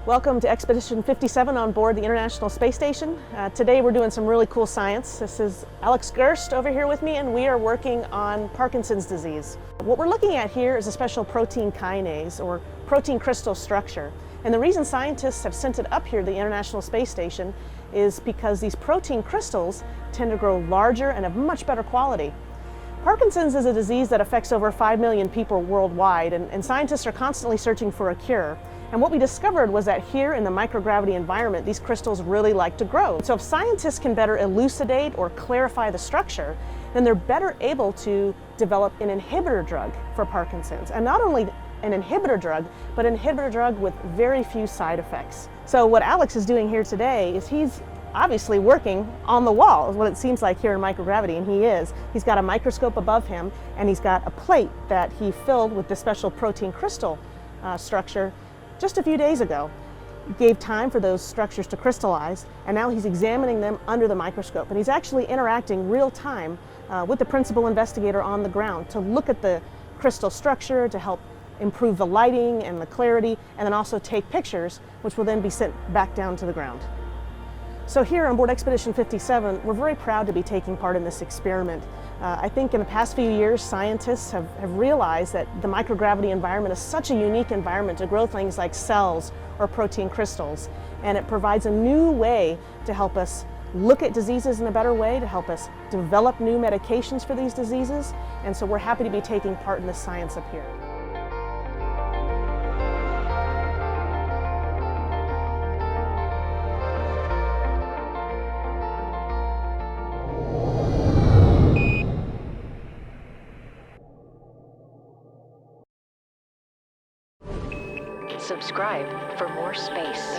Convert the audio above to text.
Welcome to Expedition 57 on board the International Space Station. Today we're doing some really cool science. This is Alex Gerst over here with me, and we are working on Parkinson's disease. What we're looking at here is a special protein kinase, or protein crystal structure. And the reason scientists have sent it up here to the International Space Station is because these protein crystals tend to grow larger and of much better quality. Parkinson's is a disease that affects over 5 million people worldwide, and scientists are constantly searching for a cure. And what we discovered was that here in the microgravity environment, these crystals really like to grow. So if scientists can better elucidate or clarify the structure, then they're better able to develop an inhibitor drug for Parkinson's. And not only an inhibitor drug, but an inhibitor drug with very few side effects. So what Alex is doing here today is he's obviously working on the wall, is what it seems like here in microgravity, and he is. He's got a microscope above him, and he's got a plate that he filled with this special protein crystal structure just a few days ago. He gave time for those structures to crystallize, and now he's examining them under the microscope. And he's actually interacting real time with the principal investigator on the ground to look at the crystal structure, to help improve the lighting and the clarity, and then also take pictures, which will then be sent back down to the ground. So here on board Expedition 57, we're very proud to be taking part in this experiment. I think in the past few years, scientists have realized that the microgravity environment is such a unique environment to grow things like cells or protein crystals. And it provides a new way to help us look at diseases in a better way, to help us develop new medications for these diseases. And so we're happy to be taking part in this science up here. Subscribe for more space.